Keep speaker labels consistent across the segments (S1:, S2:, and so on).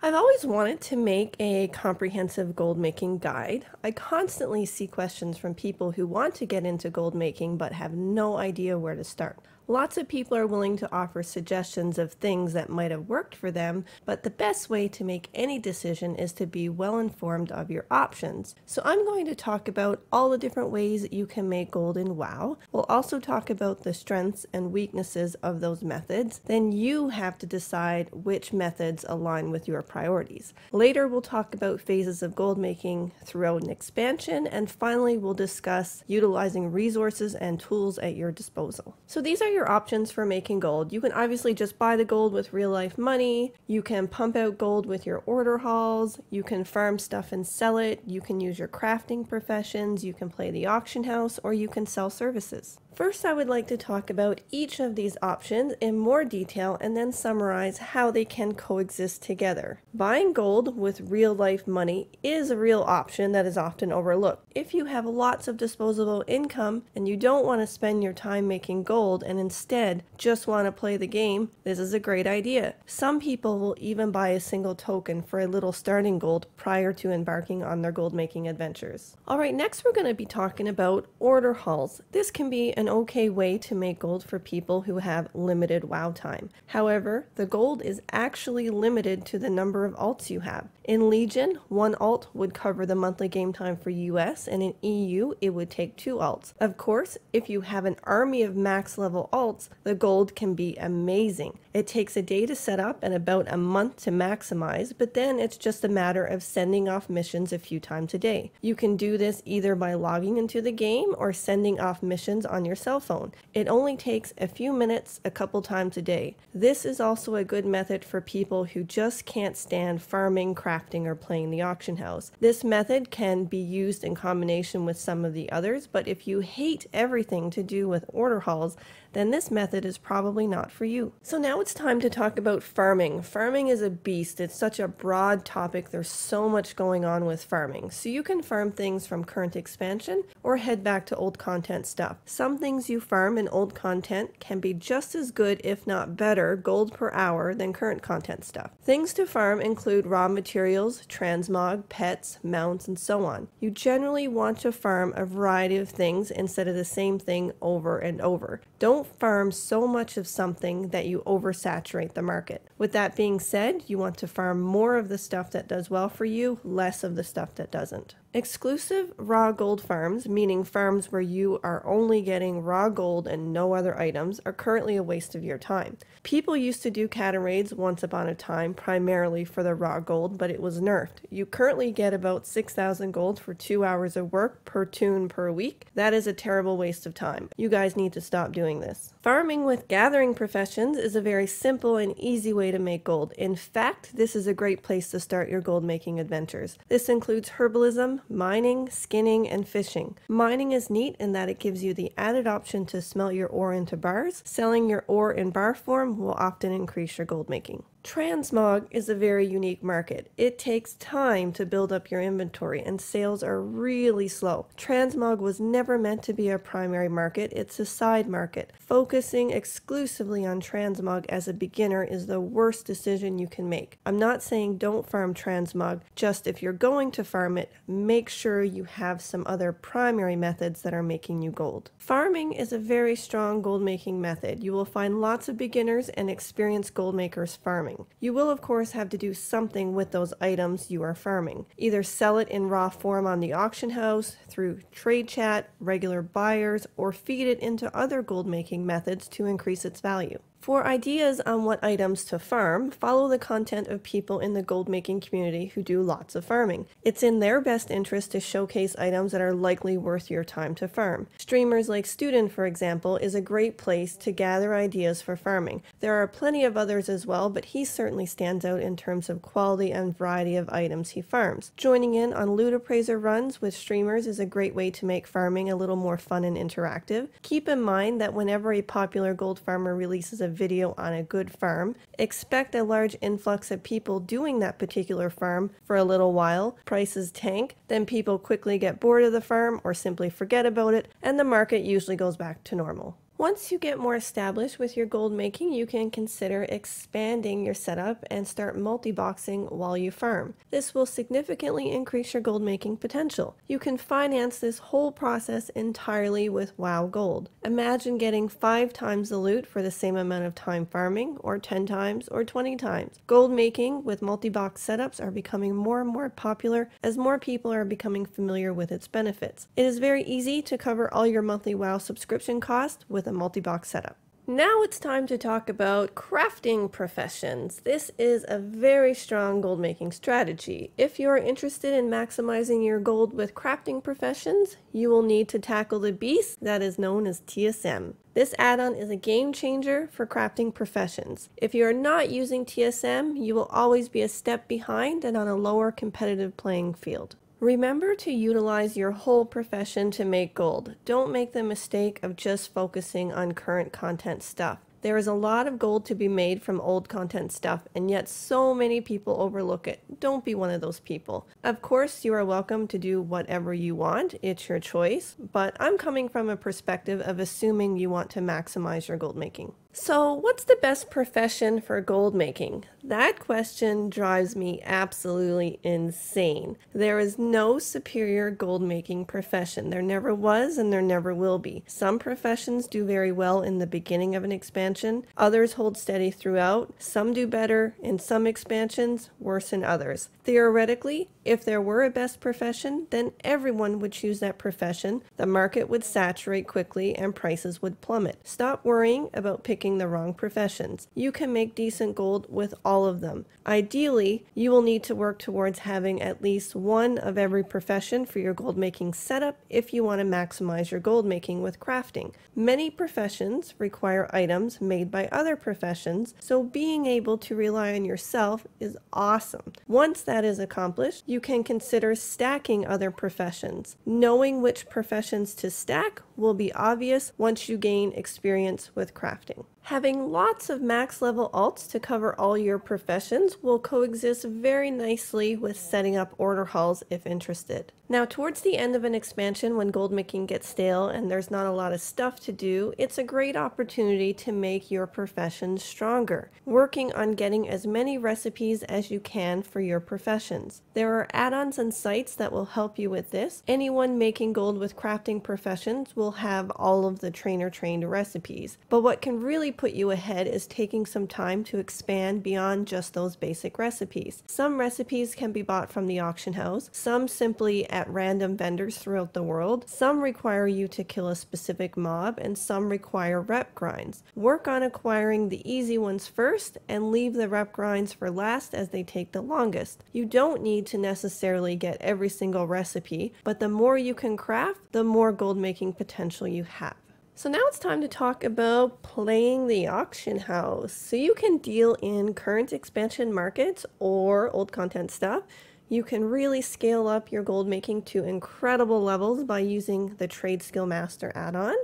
S1: I've always wanted to make a comprehensive gold making guide. I constantly see questions from people who want to get into gold making but have no idea where to start. Lots of people are willing to offer suggestions of things that might have worked for them, but the best way to make any decision is to be well informed of your options. So I'm going to talk about all the different ways that you can make gold in WoW. We'll also talk about the strengths and weaknesses of those methods. Then you have to decide which methods align with your priorities. Later we'll talk about phases of gold making throughout an expansion, and finally we'll discuss utilizing resources and tools at your disposal. So these are your options for making gold. You can obviously just buy the gold with real life money. You can pump out gold with your order halls. You can farm stuff and sell it. You can use your crafting professions. You can play the auction house, or you can sell services. First, I would like to talk about each of these options in more detail and then summarize how they can coexist together. Buying gold with real-life money is a real option that is often overlooked. If you have lots of disposable income and you don't want to spend your time making gold and instead just want to play the game, this is a great idea. Some people will even buy a single token for a little starting gold prior to embarking on their gold-making adventures. Alright, next we're going to be talking about order halls. This can be an okay way to make gold for people who have limited WoW time. However, the gold is actually limited to the number of alts you have. In Legion, one alt would cover the monthly game time for US, and in EU, it would take 2 alts. Of course, if you have an army of max level alts, the gold can be amazing. It takes a day to set up and about a month to maximize, but then it's just a matter of sending off missions a few times a day. You can do this either by logging into the game or sending off missions on your cell phone. It only takes a few minutes a couple times a day. This is also a good method for people who just can't stand farming, crafting, or playing the auction house. This method can be used in combination with some of the others, but if you hate everything to do with order halls, then this method is probably not for you. So now it's time to talk about farming. Farming is a beast. It's such a broad topic. There's so much going on with farming. So you can farm things from current expansion or head back to old content stuff. Some things you farm in old content can be just as good, if not better, gold per hour than current content stuff. Things to farm include raw materials, transmog, pets, mounts, and so on. You generally want to farm a variety of things instead of the same thing over and over. Don't farm so much of something that you oversaturate the market. With that being said, you want to farm more of the stuff that does well for you, less of the stuff that doesn't. Exclusive raw gold farms, meaning farms where you are only getting raw gold and no other items, are currently a waste of your time. People used to do cat raids once upon a time primarily for the raw gold, but it was nerfed. You currently get about 6,000 gold for 2 hours of work per toon per week. That is a terrible waste of time. You guys need to stop doing this. Farming with gathering professions is a very simple and easy way to make gold. In fact, this is a great place to start your gold making adventures. This includes herbalism, mining, skinning, and fishing. Mining is neat in that it gives you the added option to smelt your ore into bars. Selling your ore in bar form will often increase your gold making. Transmog is a very unique market. It takes time to build up your inventory and sales are really slow. Transmog was never meant to be a primary market, it's a side market. Focusing exclusively on transmog as a beginner is the worst decision you can make. I'm not saying don't farm transmog, just if you're going to farm it, make sure you have some other primary methods that are making you gold. Farming is a very strong gold making method. You will find lots of beginners and experienced gold makers farming. You will of course have to do something with those items you are farming. Either sell it in raw form on the auction house, through trade chat, regular buyers, or feed it into other gold making methods to increase its value. For ideas on what items to farm, follow the content of people in the gold making community who do lots of farming. It's in their best interest to showcase items that are likely worth your time to farm. Streamers like Student, for example, is a great place to gather ideas for farming. There are plenty of others as well, but he certainly stands out in terms of quality and variety of items he farms. Joining in on loot appraiser runs with streamers is a great way to make farming a little more fun and interactive. Keep in mind that whenever a popular gold farmer releases a video on a good farm, expect a large influx of people doing that particular farm for a little while, prices tank, then people quickly get bored of the farm or simply forget about it, and the market usually goes back to normal. Once you get more established with your gold making, you can consider expanding your setup and start multi-boxing while you farm. This will significantly increase your gold making potential. You can finance this whole process entirely with WOW Gold. Imagine getting 5 times the loot for the same amount of time farming, or 10 times, or 20 times. Gold making with multi-box setups are becoming more and more popular as more people are becoming familiar with its benefits. It is very easy to cover all your monthly WOW subscription costs with a multi-box setup. Now it's time to talk about crafting professions. This is a very strong gold making strategy. If you're interested in maximizing your gold with crafting professions, you will need to tackle the beast that is known as TSM. This add-on is a game changer for crafting professions. If you are not using TSM, you will always be a step behind and on a lower competitive playing field. Remember to utilize your whole profession to make gold. Don't make the mistake of just focusing on current content stuff. There is a lot of gold to be made from old content stuff, and yet so many people overlook it. Don't be one of those people. Of course, you are welcome to do whatever you want. It's your choice. But I'm coming from a perspective of assuming you want to maximize your gold making. So, what's the best profession for gold making? That question drives me absolutely insane. There is no superior gold making profession. There never was and there never will be. Some professions do very well in the beginning of an expansion. Others hold steady throughout. Some do better in some expansions, worse in others. Theoretically, if there were a best profession, then everyone would choose that profession. The market would saturate quickly and prices would plummet. Stop worrying about picking the wrong professions. You can make decent gold with all of them. Ideally, you will need to work towards having at least one of every profession for your gold making setup if you want to maximize your gold making with crafting. Many professions require items made by other professions, so being able to rely on yourself is awesome. Once that is accomplished, you can consider stacking other professions. Knowing which professions to stack will be obvious once you gain experience with crafting. Having lots of max level alts to cover all your professions will coexist very nicely with setting up order halls if interested. Now, towards the end of an expansion, when gold making gets stale and there's not a lot of stuff to do, it's a great opportunity to make your profession stronger, working on getting as many recipes as you can for your professions. There are add-ons and sites that will help you with this. Anyone making gold with crafting professions will have all of the trainer-trained recipes, but what can really put you ahead is taking some time to expand beyond just those basic recipes. Some recipes can be bought from the auction house, some simply at random vendors throughout the world, some require you to kill a specific mob, and some require rep grinds. Work on acquiring the easy ones first and leave the rep grinds for last as they take the longest. You don't need to necessarily get every single recipe, but the more you can craft, the more gold making potential you have. So now it's time to talk about playing the auction house. So you can deal in current expansion markets or old content stuff. You can really scale up your gold making to incredible levels by using the Trade Skill Master add-on.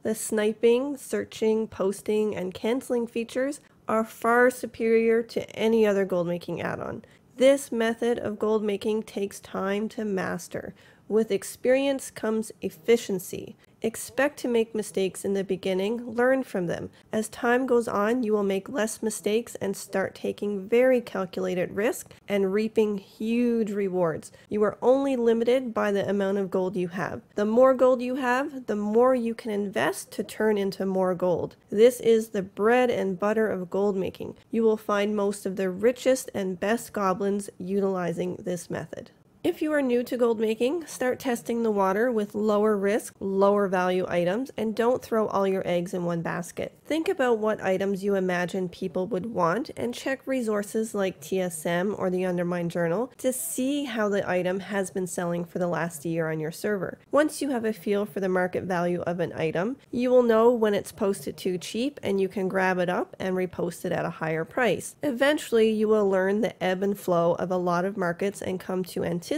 S1: The sniping, searching, posting, and canceling features are far superior to any other gold making add-on. This method of gold making takes time to master. With experience comes efficiency. Expect to make mistakes in the beginning, learn from them. As time goes on, you will make less mistakes and start taking very calculated risk and reaping huge rewards. You are only limited by the amount of gold you have. The more gold you have, the more you can invest to turn into more gold. This is the bread and butter of gold making. You will find most of the richest and best goblins utilizing this method. If you are new to gold making, start testing the water with lower risk, lower value items, and don't throw all your eggs in one basket. Think about what items you imagine people would want and check resources like TSM or the Undermine Journal to see how the item has been selling for the last year on your server. Once you have a feel for the market value of an item, you will know when it's posted too cheap and you can grab it up and repost it at a higher price. Eventually, you will learn the ebb and flow of a lot of markets and come to anticipate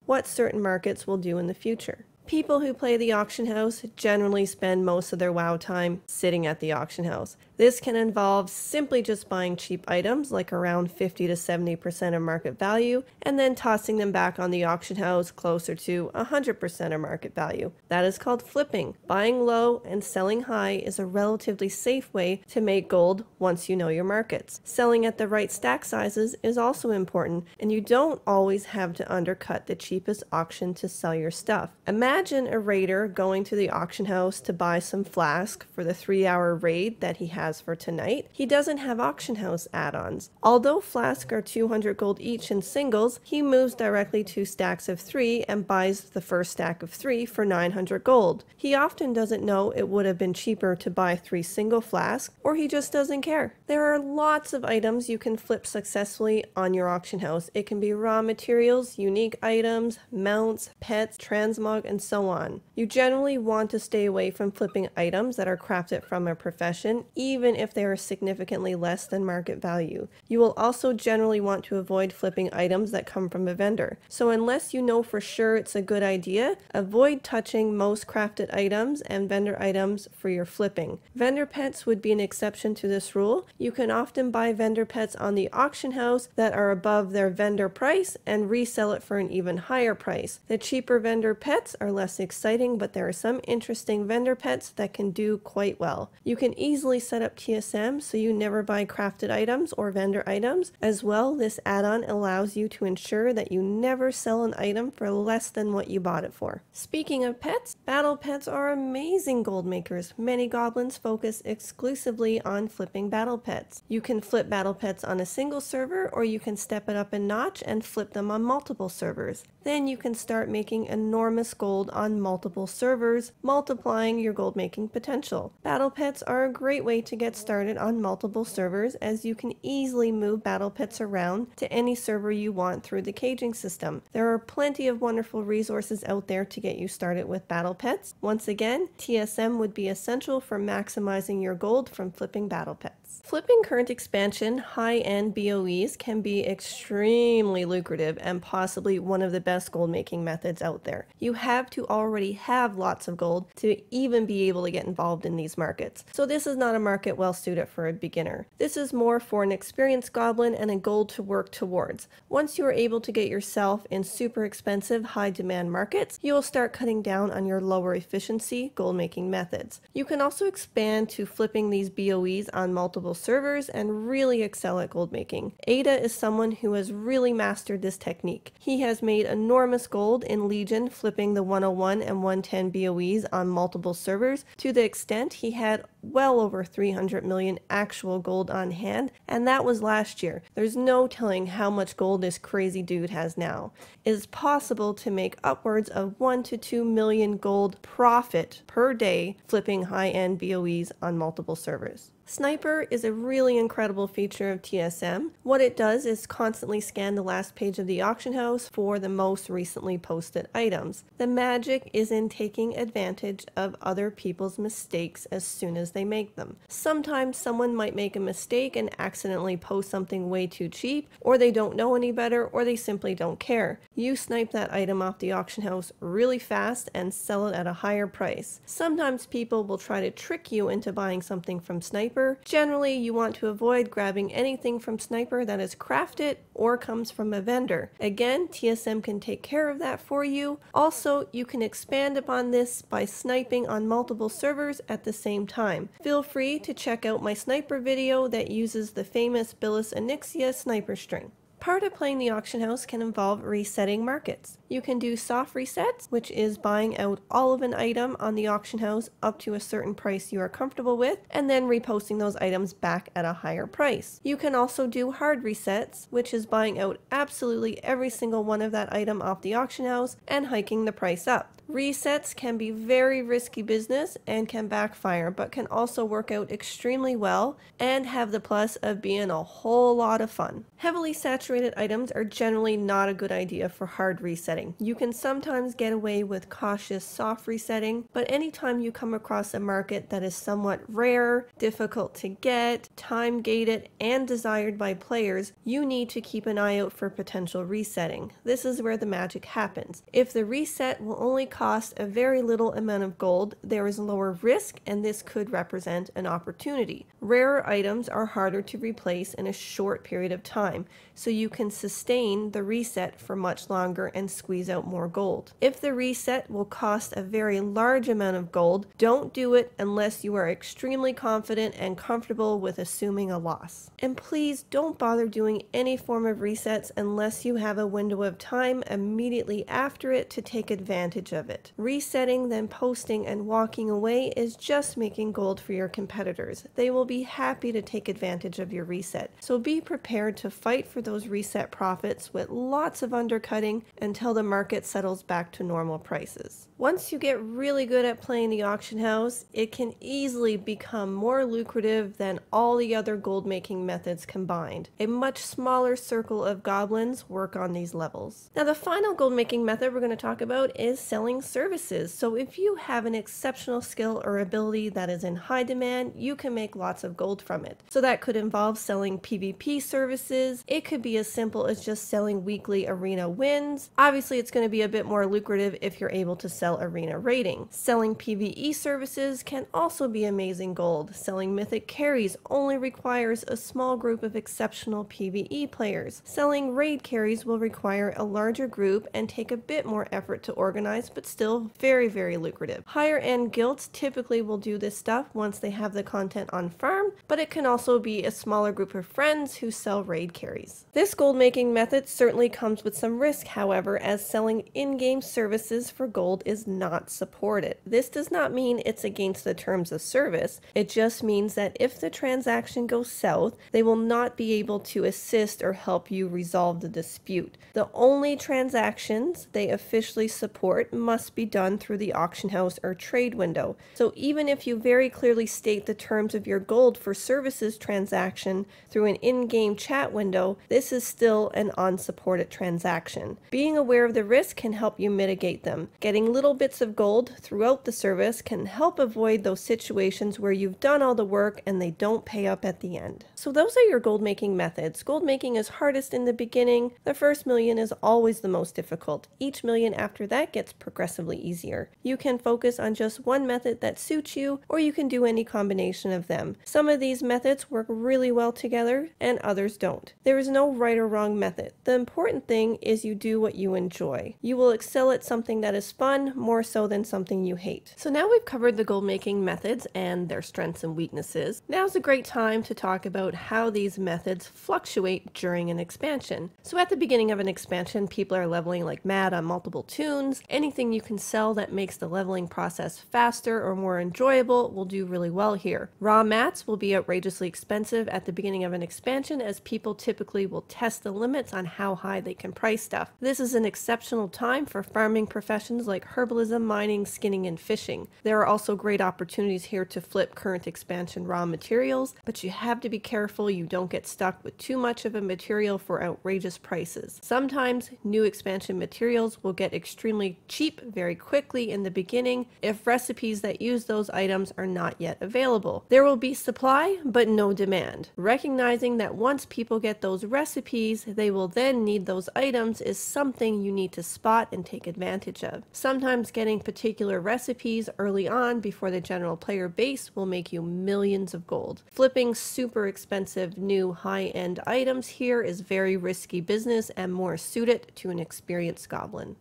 S1: what certain markets will do in the future. People who play the auction house generally spend most of their WoW time sitting at the auction house. This can involve simply just buying cheap items, like around 50 to 70% of market value, and then tossing them back on the auction house closer to 100% of market value. That is called flipping. Buying low and selling high is a relatively safe way to make gold once you know your markets. Selling at the right stack sizes is also important, and you don't always have to undercut the cheapest auction to sell your stuff. Imagine a raider going to the auction house to buy some flask for the 3-hour raid that he has for tonight. He doesn't have auction house add-ons. Although flasks are 200 gold each in singles, he moves directly to stacks of 3 and buys the first stack of 3 for 900 gold. He often doesn't know it would have been cheaper to buy 3 single flasks, or he just doesn't care. There are lots of items you can flip successfully on your auction house. It can be raw materials, unique items, mounts, pets, transmog, and so on. You generally want to stay away from flipping items that are crafted from a profession, even if they are significantly less than market value. You will also generally want to avoid flipping items that come from a vendor. So unless you know for sure it's a good idea, avoid touching most crafted items and vendor items for your flipping. Vendor pets would be an exception to this rule. You can often buy vendor pets on the auction house that are above their vendor price and resell it for an even higher price. The cheaper vendor pets are less exciting, but there are some interesting vendor pets that can do quite well. You can easily set up TSM so you never buy crafted items or vendor items. As well, this add-on allows you to ensure that you never sell an item for less than what you bought it for. Speaking of pets, battle pets are amazing gold makers. Many goblins focus exclusively on flipping battle pets. You can flip battle pets on a single server, or you can step it up a notch and flip them on multiple servers. Then you can start making enormous gold on multiple servers, multiplying your gold making potential. Battle pets are a great way to get started on multiple servers, as you can easily move battle pets around to any server you want through the caging system. There are plenty of wonderful resources out there to get you started with battle pets. Once again, TSM would be essential for maximizing your gold from flipping battle pets. Flipping current expansion high-end BOEs can be extremely lucrative and possibly one of the best gold making methods out there. You have to already have lots of gold to even be able to get involved in these markets. So this is not a market well suited for a beginner. This is more for an experienced goblin and a goal to work towards. Once you are able to get yourself in super expensive high demand markets, you will start cutting down on your lower efficiency gold making methods. You can also expand to flipping these BOEs on multiple servers and really excel at gold making. Ada is someone who has really mastered this technique. He has made enormous gold in Legion flipping the 101 and 110 BOEs on multiple servers, to the extent he had well over 300 million actual gold on hand, and that was last year. There's no telling how much gold this crazy dude has now. It is possible to make upwards of 1 to 2 million gold profit per day flipping high-end BOEs on multiple servers. Sniper is a really incredible feature of TSM. What it does is constantly scan the last page of the auction house for the most recently posted items. The magic is in taking advantage of other people's mistakes as soon as they make them. Sometimes someone might make a mistake and accidentally post something way too cheap, or they don't know any better, or they simply don't care. You snipe that item off the auction house really fast and sell it at a higher price. Sometimes people will try to trick you into buying something from Sniper. Generally, you want to avoid grabbing anything from Sniper that is crafted or comes from a vendor. Again, TSM can take care of that for you. Also, you can expand upon this by sniping on multiple servers at the same time. Feel free to check out my Sniper video that uses the famous Bilis Onyxia sniper string. Part of playing the auction house can involve resetting markets. You can do soft resets, which is buying out all of an item on the auction house up to a certain price you are comfortable with, and then reposting those items back at a higher price. You can also do hard resets, which is buying out absolutely every single one of that item off the auction house and hiking the price up. Resets can be very risky business and can backfire, but can also work out extremely well and have the plus of being a whole lot of fun. Heavily saturated items are generally not a good idea for hard resetting. You can sometimes get away with cautious soft resetting, but anytime you come across a market that is somewhat rare, difficult to get, time-gated, and desired by players, you need to keep an eye out for potential resetting. This is where the magic happens. If the reset will only cost cost a very little amount of gold, there is lower risk, and this could represent an opportunity. Rarer items are harder to replace in a short period of time, so you can sustain the reset for much longer and squeeze out more gold. If the reset will cost a very large amount of gold, don't do it unless you are extremely confident and comfortable with assuming a loss. And please don't bother doing any form of resets unless you have a window of time immediately after it to take advantage of it. Resetting, then posting and walking away is just making gold for your competitors. They will be happy to take advantage of your reset. So be prepared to fight for those reset profits with lots of undercutting until the market settles back to normal prices. Once you get really good at playing the auction house, it can easily become more lucrative than all the other gold making methods combined. A much smaller circle of goblins work on these levels. Now the final gold making method we're going to talk about is selling services. So if you have an exceptional skill or ability that is in high demand, you can make lots of gold from it. So that could involve selling PvP services. It could be as simple as just selling weekly arena wins. Obviously it's going to be a bit more lucrative if you're able to sell arena rating. Selling PvE services can also be amazing gold. Selling mythic carries only requires a small group of exceptional PvE players. Selling raid carries will require a larger group and take a bit more effort to organize, but still very, very lucrative. Higher end guilds typically will do this stuff once they have the content on farm, but it can also be a smaller group of friends who sell raid carries. This gold making method certainly comes with some risk, however, as selling in-game services for gold is not supported. This does not mean it's against the terms of service. It just means that if the transaction goes south, they will not be able to assist or help you resolve the dispute. The only transactions they officially support must be done through the auction house or trade window. So even if you very clearly state the terms of your gold for services transaction through an in-game chat window, this is still an unsupported transaction. Being aware of the risk can help you mitigate them. Getting little bits of gold throughout the service can help avoid those situations where you've done all the work and they don't pay up at the end. So those are your gold making methods. Gold making is hardest in the beginning. The first million is always the most difficult. Each million after that gets progressively easier. You can focus on just one method that suits you, or you can do any combination of them. Some of these methods work really well together and others don't. There is no right or wrong method. The important thing is you do what you enjoy. You will excel at something that is fun more so than something you hate. So now we've covered the gold making methods and their strengths and weaknesses. Now's a great time to talk about how these methods fluctuate during an expansion. So at the beginning of an expansion, people are leveling like mad on multiple tunes. Anything you can sell that makes the leveling process faster or more enjoyable will do really well here. Raw mats will be outrageously expensive at the beginning of an expansion, as people typically will test the limits on how high they can price stuff. This is an exceptional time for farming professions like herbalism, mining, skinning, and fishing. There are also great opportunities here to flip current expansion raw materials, but you have to be careful you don't get stuck with too much of a material for outrageous prices. Sometimes new expansion materials will get extremely cheap very quickly in the beginning if recipes that use those items are not yet available. There will be supply, but no demand. Recognizing that once people get those recipes, they will then need those items is something you need to spot and take advantage of. Sometimes getting particular recipes early on before the general player base will make you millions of gold. Flipping super expensive new high-end items here is very risky business and more suited to an experienced goblin.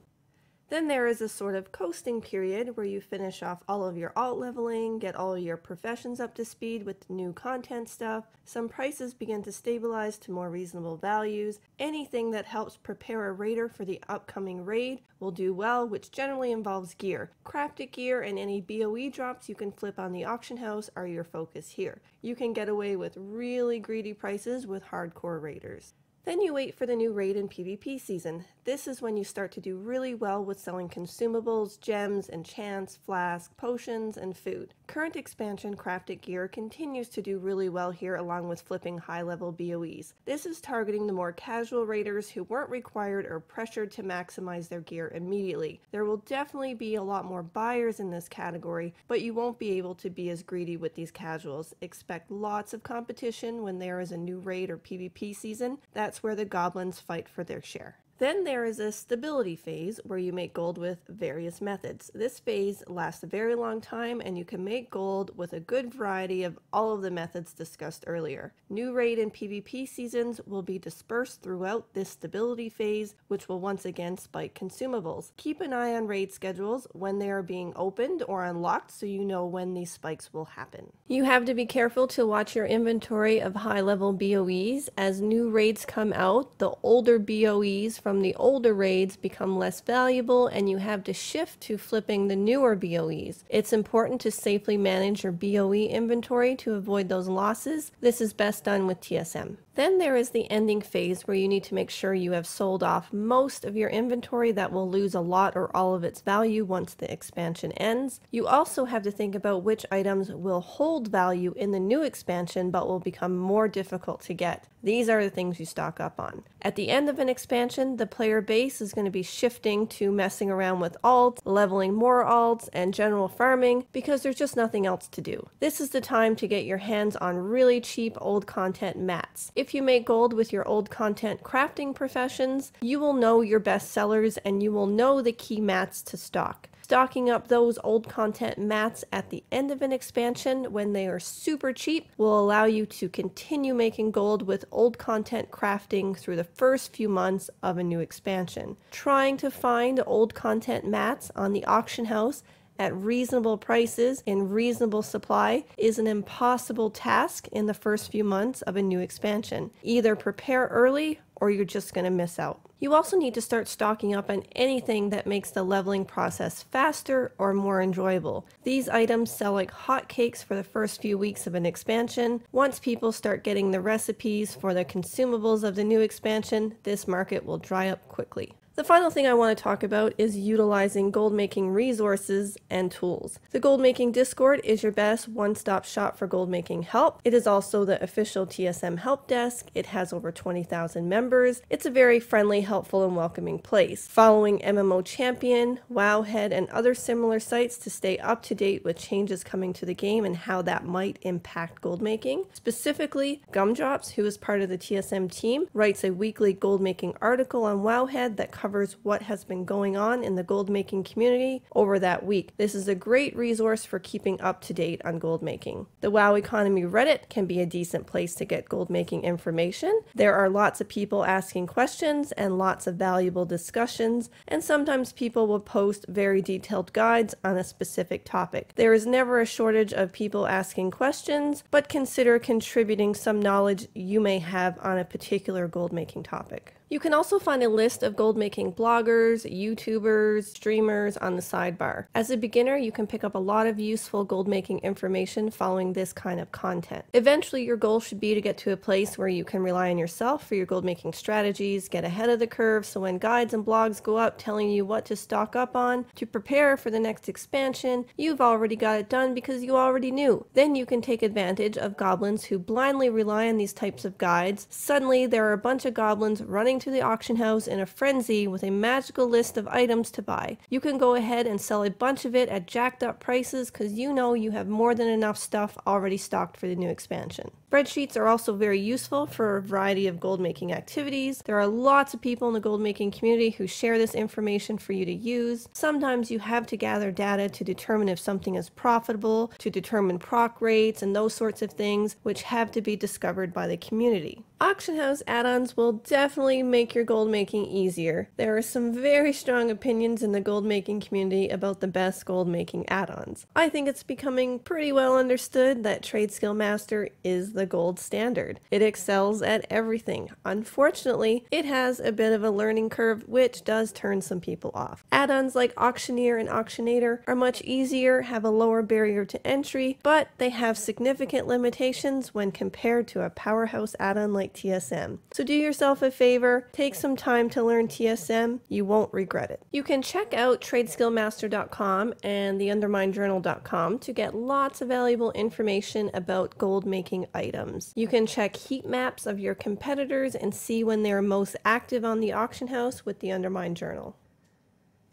S1: Then there is a sort of coasting period where you finish off all of your alt leveling, get all your professions up to speed with the new content stuff. Some prices begin to stabilize to more reasonable values. Anything that helps prepare a raider for the upcoming raid will do well, which generally involves gear. Crafted gear and any BOE drops you can flip on the auction house are your focus here. You can get away with really greedy prices with hardcore raiders. Then you wait for the new raid and PvP season. This is when you start to do really well with selling consumables, gems, enchants, flasks, potions, and food. Current expansion crafted gear continues to do really well here, along with flipping high-level BOEs. This is targeting the more casual raiders who weren't required or pressured to maximize their gear immediately. There will definitely be a lot more buyers in this category, but you won't be able to be as greedy with these casuals. Expect lots of competition when there is a new raid or PvP season. That's where the goblins fight for their share. Then there is a stability phase where you make gold with various methods. This phase lasts a very long time and you can make gold with a good variety of all of the methods discussed earlier. New raid and PvP seasons will be dispersed throughout this stability phase, which will once again spike consumables. Keep an eye on raid schedules when they are being opened or unlocked so you know when these spikes will happen. You have to be careful to watch your inventory of high-level BOEs. As new raids come out, the older BOEs from the older raids become less valuable and you have to shift to flipping the newer BOEs. It's important to safely manage your BOE inventory to avoid those losses. This is best done with TSM. Then there is the ending phase where you need to make sure you have sold off most of your inventory that will lose a lot or all of its value once the expansion ends. You also have to think about which items will hold value in the new expansion but will become more difficult to get. These are the things you stock up on. At the end of an expansion, the player base is going to be shifting to messing around with alts, leveling more alts, and general farming because there's just nothing else to do. This is the time to get your hands on really cheap old content mats. If you make gold with your old content crafting professions, you will know your best sellers and you will know the key mats to stock. Stocking up those old content mats at the end of an expansion when they are super cheap will allow you to continue making gold with old content crafting through the first few months of a new expansion. Trying to find old content mats on the auction house at reasonable prices in reasonable supply is an impossible task in the first few months of a new expansion. Either prepare early or you're just going to miss out. You also need to start stocking up on anything that makes the leveling process faster or more enjoyable. These items sell like hotcakes for the first few weeks of an expansion. Once people start getting the recipes for the consumables of the new expansion, this market will dry up quickly. The final thing I want to talk about is utilizing gold making resources and tools. The Gold Making Discord is your best one-stop shop for gold making help. It is also the official TSM help desk. It has over 20,000 members. It's a very friendly, helpful, and welcoming place. Following MMO Champion, Wowhead, and other similar sites to stay up to date with changes coming to the game and how that might impact gold making. Specifically, Gumdrops, who is part of the TSM team, writes a weekly gold making article on Wowhead that covers what has been going on in the gold making community over that week. This is a great resource for keeping up to date on gold making. The WoW Economy Reddit can be a decent place to get gold making information. There are lots of people asking questions and lots of valuable discussions, and sometimes people will post very detailed guides on a specific topic. There is never a shortage of people asking questions, but consider contributing some knowledge you may have on a particular gold making topic. You can also find a list of gold making bloggers, YouTubers, streamers on the sidebar. As a beginner, you can pick up a lot of useful gold making information following this kind of content. Eventually, your goal should be to get to a place where you can rely on yourself for your gold making strategies, get ahead of the curve so when guides and blogs go up telling you what to stock up on to prepare for the next expansion, you've already got it done because you already knew. Then you can take advantage of goblins who blindly rely on these types of guides. Suddenly, there are a bunch of goblins running to the auction house in a frenzy with a magical list of items to buy. You can go ahead and sell a bunch of it at jacked up prices because you know you have more than enough stuff already stocked for the new expansion. Spreadsheets are also very useful for a variety of gold making activities. There are lots of people in the gold making community who share this information for you to use. Sometimes you have to gather data to determine if something is profitable, to determine proc rates and those sorts of things, which have to be discovered by the community. Auction house add-ons will definitely make your gold making easier. There are some very strong opinions in the gold making community about the best gold making add-ons. I think it's becoming pretty well understood that Trade Skill Master is the gold standard. It excels at everything. Unfortunately, it has a bit of a learning curve, which does turn some people off. Add-ons like Auctioneer and Auctionator are much easier, have a lower barrier to entry, but they have significant limitations when compared to a powerhouse add-on like TSM. So do yourself a favor, take some time to learn TSM, you won't regret it. You can check out tradeskillmaster.com and theunderminejournal.com to get lots of valuable information about gold making items. You can check heat maps of your competitors and see when they're most active on the auction house with the Undermine Journal.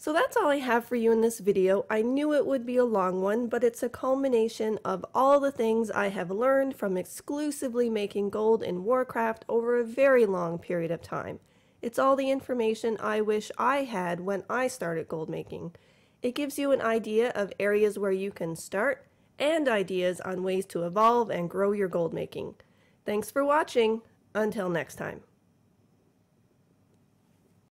S1: So that's all I have for you in this video. I knew it would be a long one, but it's a culmination of all the things I have learned from exclusively making gold in Warcraft over a very long period of time. It's all the information I wish I had when I started gold making. It gives you an idea of areas where you can start and ideas on ways to evolve and grow your gold making. Thanks for watching. Until next time.